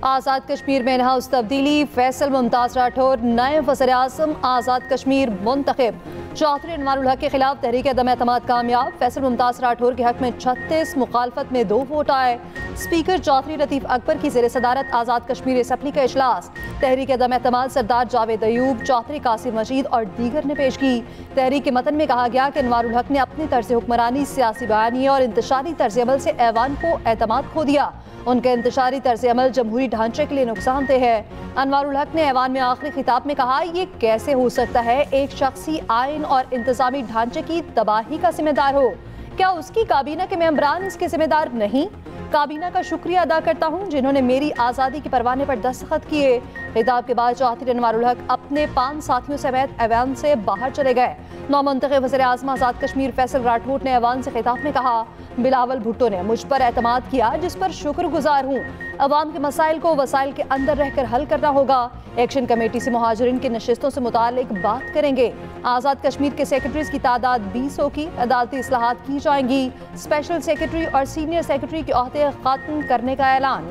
आज़ाद कश्मीर में in house तब्दीली, फैसल मुमताज़ राठौर नए वज़ीर-ए-आज़म, आज़ाद कश्मीर मुंतखब। चौधरी अनवारुल हक के खिलाफ तहरीक अदम एतमाद कामयाब, फैसल मुमताज़ राठौर के हक में 36, मुखालफत में 2 वोट आए। स्पीकर चौधरी लतीफ़ अकबर की ज़ेर सदारत आज़ाद कश्मीर असम्बली का इजलास, तहरीक अदम एतमाद सरदार जावेद अयूब, चौधरी कासिम मजीद और दीगर ने पेश की। तहरीक के मतन में कहा गया कि अनवारुल हक ने अपनी तर्ज हुक्मरानी, सियासी बयानी और इंतशारी तर्ज अमल से ऐवान को एतमाद खो दिया। उनका इंतशारी तर्ज अमल जमहूरी ढांचे के लिए नुकसानदेह है। अनवारुल हक ने ऐवान में आखिरी खिताब में कहा, ये कैसे हो सकता है एक शख्सी आइन और इंतजामी ढांचे की तबाही का जिम्मेदार हो? क्या उसकी काबीना के मेंबरान इसके जिम्मेदार नहीं? काबीना का शुक्रिया अदा करता हूँ जिन्होंने मेरी आज़ादी के परवाने पर दस्तखत किए। खिताब के बाद चौधरी अनवारुल हक अपने 5 साथियों समेत ऐवान से बाहर चले गए। नौमुंतखब वज़ीर-ए-आज़म आज़ाद कश्मीर फैसल राठौर ने ऐवान से खिताब में कहा, बिलावल भुट्टो ने मुझ पर एतमाद किया जिस पर शुक्रगुजार हूँ। अवाम के मसाइल को वसाइल के अंदर रहकर हल करना होगा। एक्शन कमेटी से मुहाजिरीन की नशिस्तों से मुतालिक बात करेंगे। आज़ाद कश्मीर के सेक्रेटरीज की तादाद 20 होगी। अदालती इस्लाहात की जाएंगी। स्पेशल सेक्रेटरी और सीनियर सेक्रेटरी के ओहदे खत्म करने का ऐलान।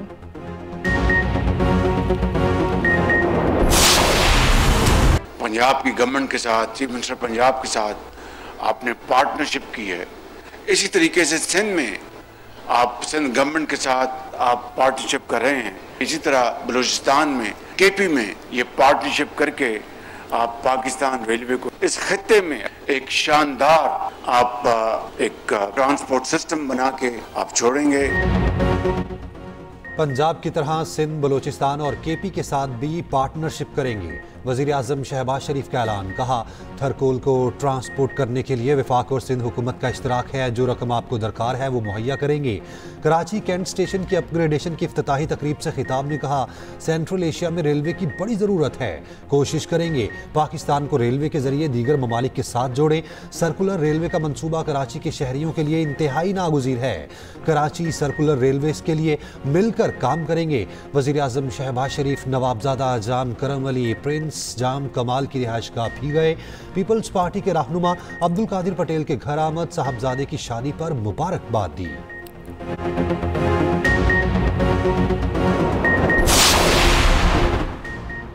पंजाब की गवर्नमेंट के साथ, चीफ मिनिस्टर पंजाब के साथ आपने पार्टनरशिप की है। इसी तरीके से सिंध में आप सिंध गवर्नमेंट के साथ आप पार्टनरशिप कर रहे हैं। इसी तरह बलूचिस्तान में, केपी में ये पार्टनरशिप करके आप पाकिस्तान रेलवे को इस खत्ते में एक शानदार आप एक ट्रांसपोर्ट सिस्टम बना के आप छोड़ेंगे। पंजाब की तरह सिंध, बलूचिस्तान और केपी के साथ भी पार्टनरशिप करेंगे। वज़ीर आज़म शहबाज शरीफ का ऐलान, कहा थरकोल को ट्रांसपोर्ट करने के लिए वफाक और सिंध हुकूमत का इश्तराक है। जो रकम आपको दरकार है वो मुहैया करेंगे। कराची कैंट स्टेशन की अपग्रेडेशन की इफ्तिताही तकरीब से खिताब ने कहा, सेंट्रल एशिया में रेलवे की बड़ी ज़रूरत है। कोशिश करेंगे पाकिस्तान को रेलवे के जरिए दीगर ममालिक के साथ जोड़ें। सर्कुलर रेलवे का मंसूबा कराची के शहरियों के लिए इंतहाई नागुज़ीर है। कराची सर्कुलर रेलवे के लिए मिलकर काम करेंगे। वज़ीर आज़म शहबाज शरीफ नवाबजादा जाम करम अली प्रिंस जाम कमाल की रिहाइशगाह भी गए। पीपल्स पार्टी के रहनुमा अब्दुल कादिर पटेल के घर आमद, साहबजादे की शादी पर मुबारकबाद दी।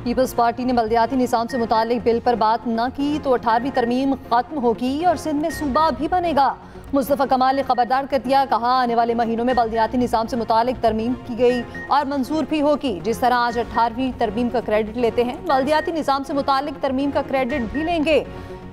पीपल्स पार्टी ने बल्दियाती निज़ाम से मुतालिक बिल पर बात न की तो 18वीं तरमीम खत्म होगी और सिंध में सूबा भी बनेगा। मुस्तफ़ा कमाल ने खबरदार कर दिया, कहा आने वाले महीनों में बल्दियाती निज़ाम से मुतालिक तरमीम की गई और मंजूर भी होगी। जिस तरह आज 18वीं तरमीम का क्रेडिट लेते हैं, बल्दियाती निज़ाम से मुतालिक तरमीम का क्रेडिट भी लेंगे।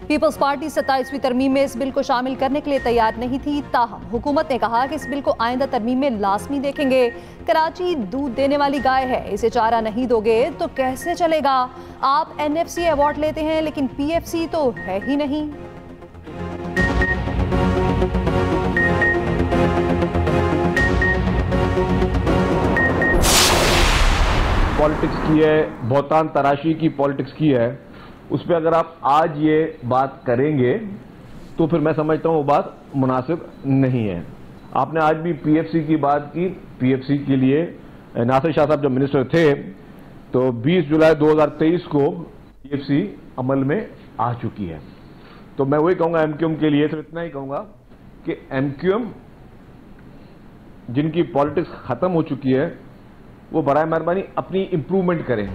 पीपल्स पार्टी 27वीं तरमीम में इस बिल को शामिल करने के लिए तैयार नहीं थी, ताहम हुकूमत ने कहा कि इस बिल को आइंदा तरमीम में लाजमी देखेंगे। कराची दूध देने वाली गाय है, इसे चारा नहीं दोगे तो कैसे चलेगा? आप NFC अवार्ड लेते हैं लेकिन PFC तो है ही नहीं। पॉलिटिक्स की है, बहुतान तराशी की पॉलिटिक्स की है, उस पर अगर आप आज ये बात करेंगे तो फिर मैं समझता हूँ वो बात मुनासिब नहीं है। आपने आज भी PFC की बात की। PFC के लिए नासिर शाह साहब जब मिनिस्टर थे तो 20 जुलाई 2023 को PFC अमल में आ चुकी है। तो मैं वही कहूँगा MQM के लिए, सिर्फ इतना ही कहूँगा कि MQM जिनकी पॉलिटिक्स ख़त्म हो चुकी है वो बराए मेहरबानी अपनी इंप्रूवमेंट करें।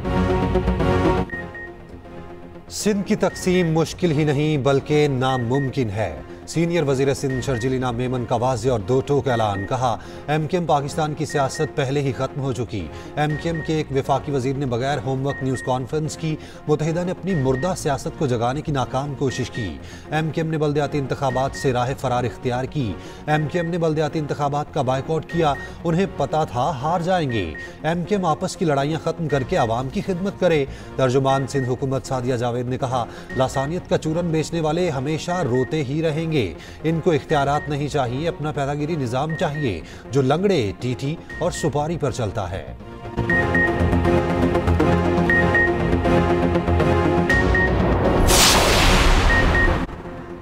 सिंध की तकसीम मुश्किल ही नहीं बल्कि नामुमकिन है। सीनियर वजीर सिंध शर्जिलीना मेमन का वाज़ेह और दो टोक ऐलान, कहा MQM पाकिस्तान की सियासत पहले ही खत्म हो चुकी। MQM के एक वफाकी वजीर ने बगैर होमवर्क न्यूज़ कॉन्फ्रेंस की। मुत्तहिदा ने अपनी मुर्दा सियासत को जगाने की नाकाम कोशिश की। MQM ने बल्दियाती इंतखाबात से राह फरार इख्तियार की। MQM ने बल्दियाती इंतखाबात का बायकॉट किया। उन्हें पता था हार जाएंगे। MQM आपस की लड़ाइयाँ ख़त्म करके आवाम की खिदमत करे। तर्जुमान सिंध हुकूमत सादिया जावेद ने कहा, लासानियत का चूरन बेचने वाले हमेशा रोते ही रहेंगे। इनको इख्तियारात नहीं चाहिए, अपना पैदागिरी निज़ाम चाहिए जो लंगड़े, टीटी और सुपारी पर चलता है।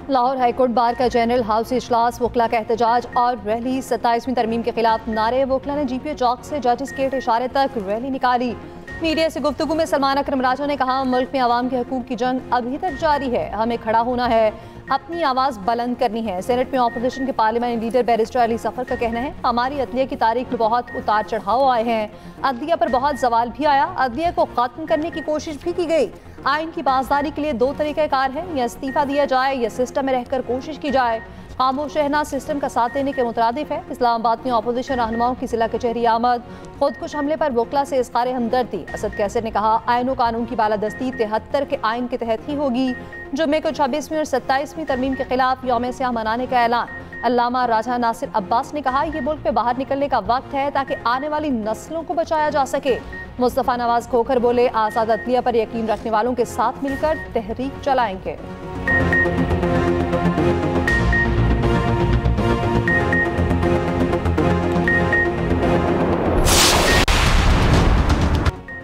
लाहौर हाईकोर्ट बार का जनरल हाउस इजलास, वकला का एहतजाज और रैली। 27वीं तरमीम के खिलाफ नारे। वकला ने GPO चौक से जजेस गेट इशारे तक रैली निकाली। मीडिया से गुफ्तगू में सलमान अकरम राजा ने कहा, मुल्क में आवाम के हकूक की जंग अभी तक जारी है, हमें खड़ा होना है। अपनी आवाज़ बुलंद करनी है। सेनेट में अपोजिशन के पार्लियामेंट लीडर बैरिस्टर अली सफर का कहना है, हमारी अदलिया की तारीख में बहुत उतार चढ़ाव आए हैं, अदलिया पर बहुत सवाल भी आया, अदलिया को खत्म करने की कोशिश भी की गई। आइन की पासदारी के लिए दो तरीक़ाकार हैं, या इस्तीफा दिया जाए या सिस्टम में रहकर कोशिश की जाए। खामोश रहना सिस्टम का साथ देने के मुतरादिफ है। इस्लामाबाद में अपोजिशन रहनुमाओं की जिला कचहरी आमद, खुदकुश हमले पर वकला से इज़हार हमदर्दी। असद कैसर ने कहा, आइन व कानून की बालादस्ती 73 के आइन के तहत ही होगी। जुम्मे को 26वीं और 27वीं तरमीम के खिलाफ यौम स्याह मनाने का ऐलान। अल्लामा राजा नासिर अब्बास ने कहा, ये मुल्क में बाहर निकलने का वक्त है ताकि आने वाली नस्लों को बचाया जा सके। मुस्तफ़ा नवाज खोखर बोले, आज़ाद अदलिया पर यकीन रखने वालों के साथ मिलकर तहरीक चलाएंगे।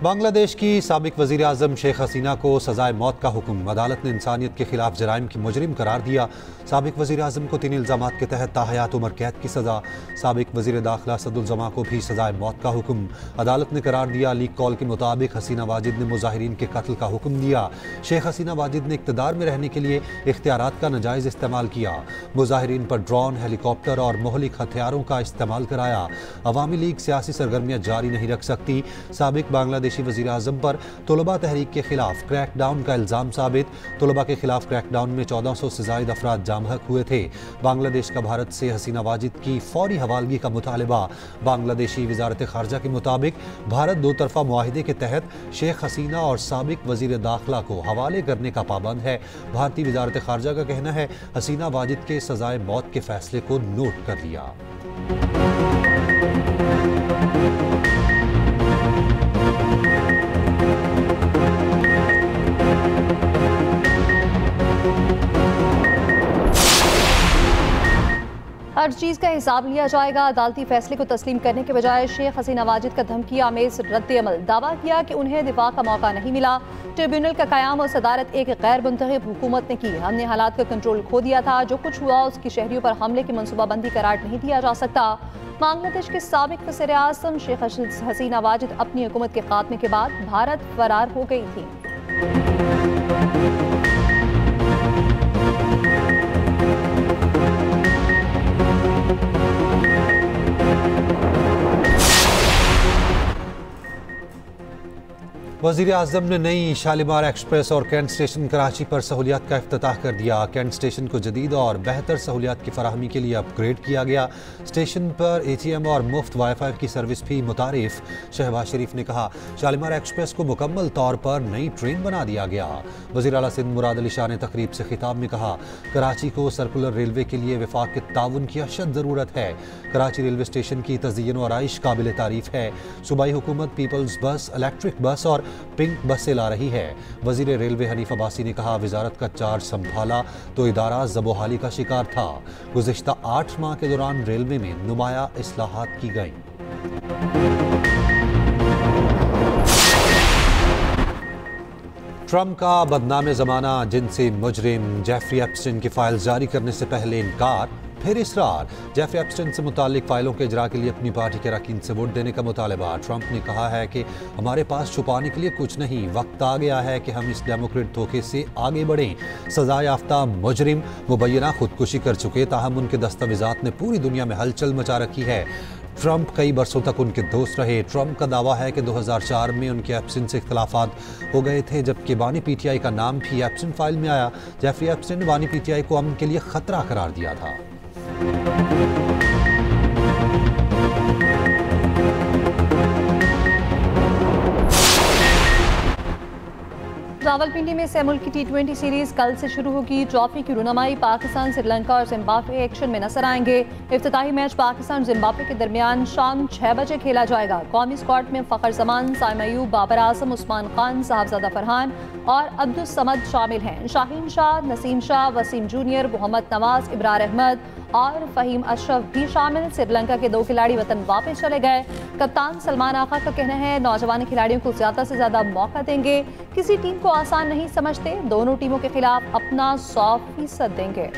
बांग्लादेश की साबिक वज़ीर आज़म शेख हसीना को सजाए मौत का हुक्म। अदालत ने इंसानियत के खिलाफ जराइम की मुजरिम करार दिया। साबिक वज़ीर आज़म को 3 इल्ज़ामात के तहत ताहयात उम्र कैद की सज़ा। साबिक वज़ीर दाखिला सदुल-जमा को भी सजाए मौत का हुक्म। अदालत ने करार दिया, लीक कॉल के मुताबिक हसीना वाजिद ने मुजाहिरीन के कत्ल का हुक्म दिया। शेख हसीना वाजिद ने इक़्तिदार में रहने के लिए इख्तियारात का नाजायज़ इस्तेमाल किया। मुजाहिरीन पर ड्रोन, हेलीकॉप्टर और मोहलिक हथियारों का इस्तेमाल कराया। अवामी लीग सियासी सरगर्मियाँ जारी नहीं रख सकती। साबिक बांग्लादेशी वज़ीर आज़म पर तलबा तहरीक के खिलाफ क्रैकडाउन का इल्ज़ाम साबित। तलबा के खिलाफ क्रैकडाउन में 1400 से ज़ायद अफराद जामहक हुए थे। बांग्लादेश का भारत से हसीना वाजिद की फौरी हवालगी का मुतालबा। बांग्लादेशी वज़ारत ख़ारजा के मुताबिक भारत 2 तरफ़ा मुआहिदे के तहत शेख हसीना और साबिक वज़ीर दाखिला को हवाले करने का पाबंद है। भारतीय वज़ारत ख़ारजा का कहना है, हसीना वाजिद के सजाए मौत के फैसले को नोट कर लिया। हर चीज़ का हिसाब लिया जाएगा। अदालती फैसले को तस्लीम करने के बजाय शेख हसीना वाजिद का धमकी आमेज रद्द-ए-अमल। दावा किया कि उन्हें दिफा का मौका नहीं मिला। ट्रिब्यूनल का क़याम और सदारत एक गैर मुंतखब हुकूमत ने की। हमने हालात का कंट्रोल खो दिया था। जो कुछ हुआ उसकी शहरियों पर हमले की मनसूबाबंदी करार नहीं दिया जा सकता। बांग्लादेश के साबिक वज़ीर आज़म शेख हसीना वाजिद अपनी हुकूमत के खात्मे के बाद भारत फरार हो गई थी। वज़ीर आज़म ने नई शालीमार एक्सप्रेस और कैंट स्टेशन कराची पर सहूलियात का इफ्तिताह कर दिया। कैंट स्टेशन को जदीद और बेहतर सहूलियात की फराहमी के लिए अपग्रेड किया गया। स्टेशन पर ATM और मुफ्त वाईफाई की सर्विस भी मुतारिफ। शहबाज शरीफ ने कहा, शालीमार एक्सप्रेस को मुकम्मल तौर पर नई ट्रेन बना दिया गया। वज़ीर आला सिंध मुराद अली शाह ने तकरीब से खिताब में कहा, कराची को सर्कुलर रेलवे के लिए वफाक के ताउन की अशद ज़रूरत है। कराची रेलवे स्टेशन की तज़य्युन और आइश काबिल तारीफ़ है। सूबाई हुकूमत पीपल्स बस, इलेक्ट्रिक बस और पिंक बसें ला रही है। वज़ीर रेलवे हनीफ अब्बासी ने कहा, वजारत का चार्ज संभाला तो इदारा ज़बोहाली का शिकार था। गुज़िश्ता 8 माह के दौरान रेलवे में नुमाया इस्लाहात की गई। ट्रंप का बदनाम ज़माना जिनसी मुजरिम जेफरी एप्स्टीन की फाइल जारी करने से पहले इनकार, फिर इसरार। जेफरी एप्स्टीन से मुतालिक फाइलों के इजरा के लिए अपनी पार्टी के अरकान से वोट देने का मुतालबा। ट्रंप ने कहा है कि हमारे पास छुपाने के लिए कुछ नहीं, वक्त आ गया है कि हम इस डेमोक्रेट धोखे से आगे बढ़ें। सजा याफ्ता मुजरिम मुबैना खुदकुशी कर चुके, ताहम उनके दस्तावेजात ने पूरी दुनिया में हलचल मचा रखी है। ट्रंप कई बरसों तक उनके दोस्त रहे। ट्रंप का दावा है कि 2004 में उनके एप्स्टीन से इख्तलाफात हो गए थे, जबकि बानी PTI का नाम भी एप्स्टीन फाइल में आया। जेफरी एप्स्टीन ने बानी PTI को अमन के लिए खतरा करार दिया था। रावलपिंडी में सेमुल की T20 सीरीज कल से शुरू होगी। ट्रॉफी की रुनमाई पाकिस्तान, श्रीलंका और जिम्बाब्वे एक्शन में नजर आएंगे। इफ्तिताही मैच पाकिस्तान जिम्बाब्वे के दरमियान शाम 6 बजे खेला जाएगा। कौमी स्क्वाड में फ़खर जमान, साइम अयूब, बाबर आजम, उस्मान खान, साहबजादा फरहान और अब्दुल समद शामिल हैं। शाहीन शाह, नसीम शाह, वसीम जूनियर, मोहम्मद नवाज, इब्रार अहमद और फ़हीम अशरफ भी शामिल। श्रीलंका के 2 खिलाड़ी वतन वापस चले गए। कप्तान सलमान आका का कहना है, नौजवान खिलाड़ियों को ज़्यादा से ज़्यादा मौका देंगे। किसी टीम को आसान नहीं समझते, दोनों टीमों के खिलाफ अपना 100% देंगे।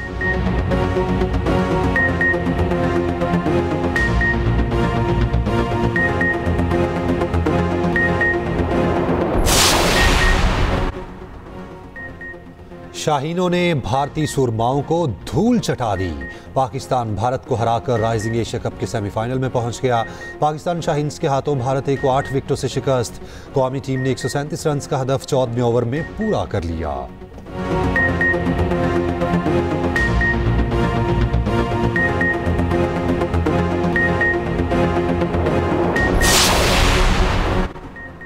शाहीनों ने भारतीय सुरमाओं को धूल चटा दी। पाकिस्तान भारत को हराकर राइजिंग एशिया कप के सेमीफाइनल में पहुंच गया। पाकिस्तान शाहीन्स के हाथों भारत को 8 विकेटों से शिकस्त। कौमी टीम ने 137 रन का हदफ 14वें ओवर में पूरा कर लिया।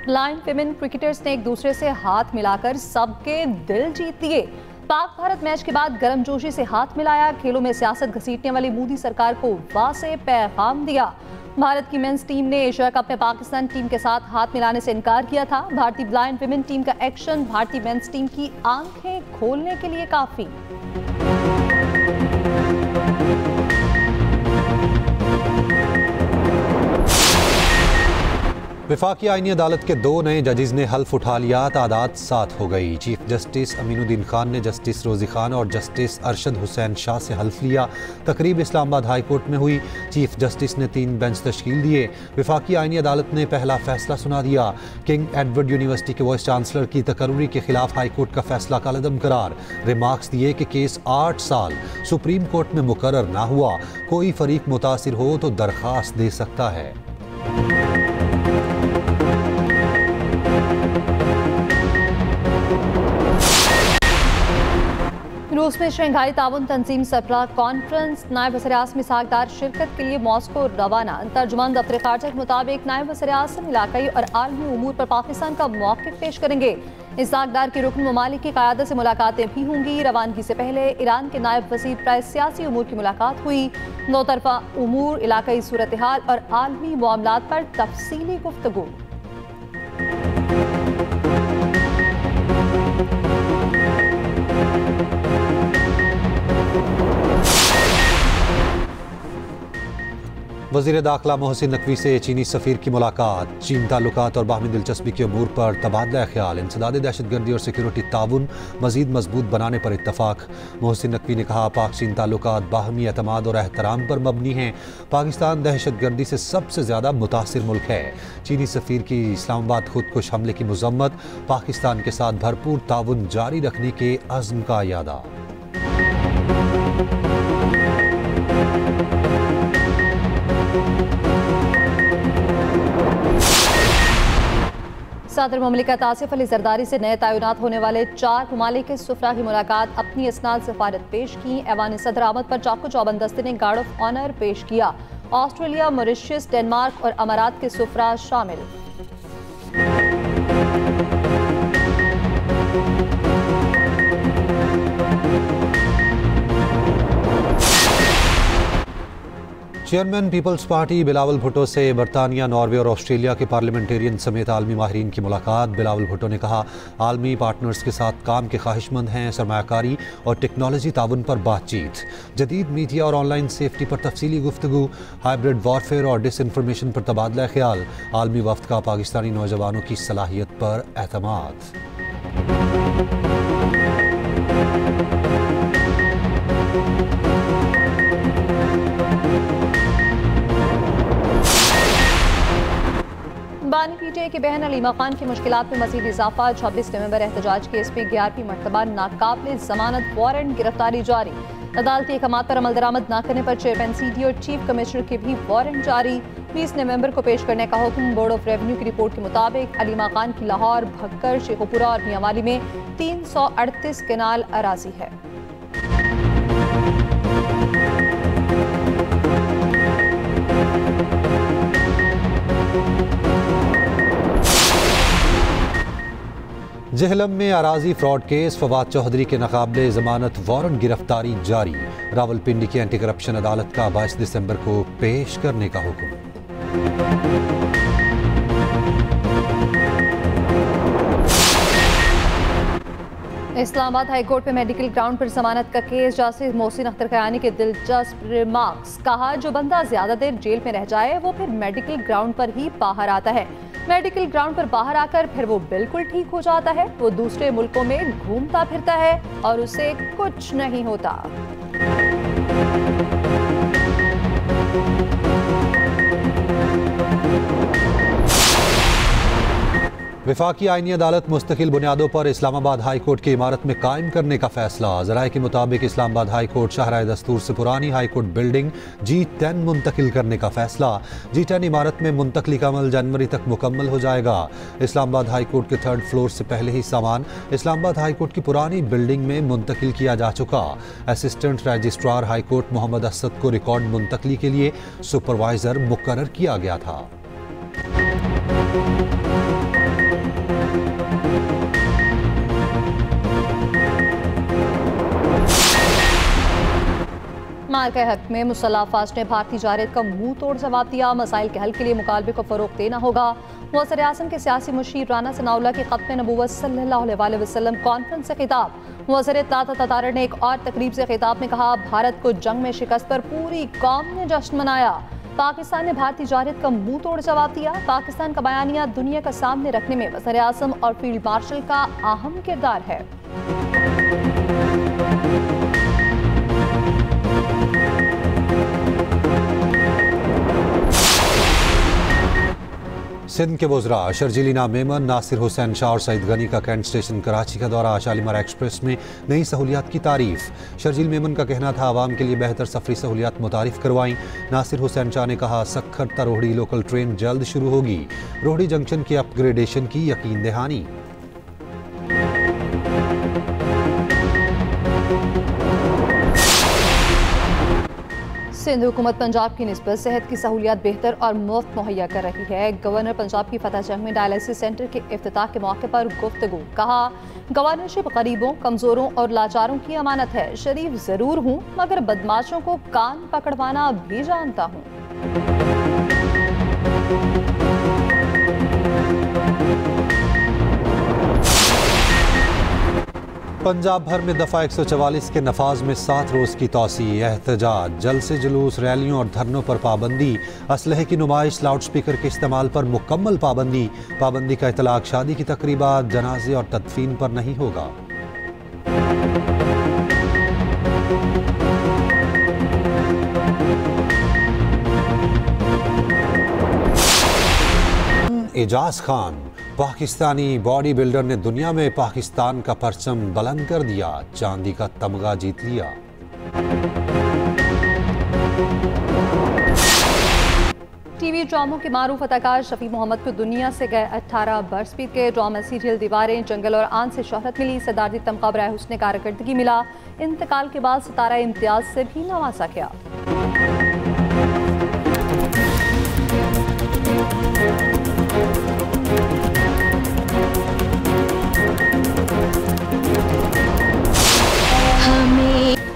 लाइन विमेन क्रिकेटर्स ने एक दूसरे से हाथ मिलाकर सबके दिल जीत लिए। पाक भारत मैच के बाद गर्मजोशी से हाथ मिलाया। खेलों में सियासत घसीटने वाली मोदी सरकार को वाज़ेह पैगाम दिया। भारत की मेंस टीम ने एशिया कप में पाकिस्तान टीम के साथ हाथ मिलाने से इनकार किया था। भारतीय ब्लाइंड विमेन टीम का एक्शन भारतीय मेंस टीम की आंखें खोलने के लिए काफी। वफाकी आईनी अदालत के 2 नए जजेस ने हल्फ उठा लिया। तादाद 7 हो गई। चीफ जस्टिस अमीनुद्दीन खान ने जस्टिस रोजी खान और जस्टिस अरशद हुसैन शाह से हल्फ लिया। तकरीब इस्लामाबाद हाई कोर्ट में हुई। चीफ जस्टिस ने 3 बेंच तश्कील दिए। वफाकी आईनी अदालत ने पहला फैसला सुना दिया। किंग एडवर्ड यूनिवर्सिटी के वाइस चांसलर की तकर्री के खिलाफ हाई कोर्ट का फैसला कालअदम करार। रिमार्क्स दिए कि केस 8 साल सुप्रीम कोर्ट में मुकर्रर ना हुआ। कोई फरीक मुतासिर हो तो दरखास्त दे सकता है। रूस में शंघाई ताउन तंजीम सरबराह कॉन्फ्रेंस। नायब वज़ीर-ए-आज़म इसहाक शिरकत के लिए मॉस्को रवाना। तर्जुमान दफ्तर खारजा के मुताबिक नायब वज़ीर-ए-आज़म इलाकाई और आलमी उमूर पर पाकिस्तान का मौक़िफ़ पेश करेंगे। इसहाक की रुकन ममालिक की क़यादत से मुलाकातें भी होंगी। रवानगी से पहले ईरान के नायब वज़ीर प्राय सियासी उमूर की मुलाकात हुई। 9 तरफ़ा उमूर, इलाकाई सूरत हाल और आलमी मामलात पर तफसीली गुफ्तगू। वज़ीर दाखिला मोहसिन नकवी से चीनी सफ़ीर की मुलाकात। चीन ताल्लुकात और बाहमी दिलचस्पी के अमूर पर तबादला ख्याल। इंसदाद दहशतगर्दी और सिक्योरिटी ताउन मज़ीद मजबूत बनाने पर इत्तफाक। मोहसिन नकवी ने कहा, पाक चीन ताल्लुकात बाहमी एतमाद और एहतराम पर मबनी हैं। पाकिस्तान दहशतगर्दी से सबसे ज़्यादा मुतासिर मुल्क है। चीनी सफ़ीर की इस्लामाबाद खुदकुश हमले की मज़म्मत। पाकिस्तान के साथ भरपूर ताउन जारी रखने के अज़्म का यादा। सदर मुमलिकत आसिफ अली जरदारी से नए तैनात होने वाले 4 ममालिक के सुफरा की मुलाकात। अपनी इसनाद सफारत पेश की। ऐवान सदर आमद पर चाकू चौबंद दस्ते ने गार्ड ऑफ ऑनर पेश किया। ऑस्ट्रेलिया, मॉरिशस, डेनमार्क और अमारात के सुफरा शामिल। चेयरमैन पीपल्स पार्टी बिलावल भुट्टो से बरतानिया, नॉर्वे और ऑस्ट्रेलिया के पार्लियामेंटेरियन समेत आलमी माहिरीन की मुलाकात। बिलावल भुट्टो ने कहा, आलमी पार्टनर्स के साथ काम के ख्वाहिशमंद हैं। सरमायाकारी और टेक्नोलॉजी ताउन पर बातचीत। जदीद मीडिया और ऑनलाइन सेफ्टी पर तफसीली गुफ्तगू। हाइब्रिड वॉरफेयर और डिसइंफॉर्मेशन पर तबादला ख्याल। आलमी वफ्द का पाकिस्तानी नौजवानों की सलाहियत पर एतमाद। बानी पीटीआई की बहन अलीमा खान की मुश्किलात में मजीद इजाफा। 26 नवंबर एहतजाज केस में 11वीं मरतबा नाकाबिल जमानत वारंट गिरफ्तारी जारी। अदालती अहकामात पर अमल दरामद न करने पर चेयरमैन सीडी और चीफ कमिश्नर के भी वारंट जारी। 20 नवंबर को पेश करने का हुक्म। बोर्ड ऑफ रेवेन्यू की रिपोर्ट के मुताबिक अलीमा खान की लाहौर, भक्कर, शेखुपुरा और मियांवाली में 338 केनाल अराजी है। जहलम में अराजी फ्रॉड केस। फवाद चौधरी के नाकाबिले जमानत वारंट गिरफ्तारी जारी। रावलपिंडी की एंटी करप्शन अदालत का 22 दिसंबर को पेश करने का हुक्म। इस्लामाबाद हाई कोर्ट में मेडिकल ग्राउंड पर जमानत का केस। जस्टिस मोहसिन अख्तर कयानी के दिलचस्प रिमार्क्स। कहा, जो बंदा ज्यादा देर जेल में रह जाए वो फिर मेडिकल ग्राउंड पर ही बाहर आता है। मेडिकल ग्राउंड पर बाहर आकर फिर वो बिल्कुल ठीक हो जाता है। वो दूसरे मुल्कों में घूमता फिरता है और उसे कुछ नहीं होता। वफाकी आईनी अदालत मुस्तकिल बुनियादों पर इस्लामाबाद हाई कोर्ट की इमारत में कायम करने का फैसला। ज़राए के मुताबिक इस्लामाबाद हाई कोर्ट शाहराह दस्तूर से पुरानी हाई कोर्ट बिल्डिंग G10 मुंतकिल करने का फैसला। G10 इमारत में मुंतकली का अमल जनवरी तक मुकम्मल हो जाएगा। इस्लामाबाद हाई कोर्ट के 3rd फ्लोर से पहले ही सामान इस्लामाबाद हाई कोर्ट की पुरानी बिल्डिंग में मुंतकिल किया जा चुका। Assistant registrar high court Mohammad Asad को रिकॉर्ड मुंतकली के लिए सुपरवाइजर मुकर्रर किया गया था। माल के हक में मुसल्लह अफवाज ने भारतीय जारत का मुंह तोड़ जवाब दिया। मसाइल के हल के लिए मुकालबे को फरोग देना होगा। वज़ीर आज़म के सियासी मुशीर राना सनाउल्लाह की ख़त्म नबूवत सल्लल्लाहु अलैहि वसल्लम कॉन्फ्रेंस से खिताब। वज़ीर इत्तलात ततारर ने एक और तकरीब से खिताब में कहा, भारत को जंग में शिकस्त पर पूरी कौम ने जश्न मनाया। पाकिस्तान ने भारतीय जारत का मुंह तोड़ जवाब दिया। पाकिस्तान का बयानिया दुनिया का सामने रखने में वज़ीर आज़म और फील्ड मार्शल का अहम किरदार है। सिंध के वज़रा शर्जीलीना मेमन, नासिर हुसैन शाह और सईद गनी का कैंट स्टेशन कराची का दौरा। शालीमार एक्सप्रेस में नई सहूलियात की तारीफ। शर्जील मेमन का कहना था, आवाम के लिए बेहतर सफरी सहूलियात मुतारिफ करवाई। नासिर हुसैन शाह ने कहा, सक्खर रोहड़ी लोकल ट्रेन जल्द शुरू होगी। रोहड़ी जंक्शन के अपग्रेडेशन की यकीन दहानी। सिंध हुकूमत पंजाब की निस्बत सेहत की सहूलियात बेहतर और मुफ्त मुहैया कर रही है। गवर्नर पंजाब की फतह जंग में डायलिसिस सेंटर के इफ्तिताह के मौके पर गुफ्तगू। कहा, गवर्नरशिप गरीबों, कमजोरों और लाचारों की अमानत है। शरीफ जरूर हूँ मगर बदमाशों को कान पकड़वाना भी जानता हूँ। पंजाब भर में दफ़ा 144 के नफाज में 7 रोज़ की तौसी। एहतजाज, जलसे जुलूस, रैलियों और धरनों पर पाबंदी। असलहे की नुमाइश, लाउड स्पीकर के इस्तेमाल पर मुकम्मल पाबंदी। पाबंदी का इतलाक शादी की तकरीबात, जनाजे और तदफीन पर नहीं होगा। एजाज खान, पाकिस्तानी बॉडी बिल्डर ने दुनिया में पाकिस्तान का परचम बुलंद कर दिया। चांदी का तमगा जीत लिया। टीवी ड्रामों के मारूफ अदाकार शफी मोहम्मद को दुनिया से गए 18 बरस बीत गए। ड्रामा सीरियल दीवारें, जंगल और आन से शोहरत मिली। सदारती तमगा बराए हुस्न कारकर्दगी मिला। इंतकाल के बाद सितारा इम्तियाज से भी नवाजा गया।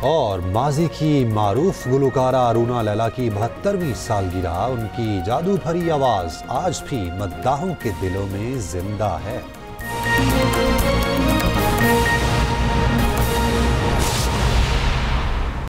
और माजी की मारूफ गुलकारा अरुणा लैला की 72वीं सालगिरह। उनकी जादू भरी आवाज आज भी मद्दाहों के दिलों में जिंदा है।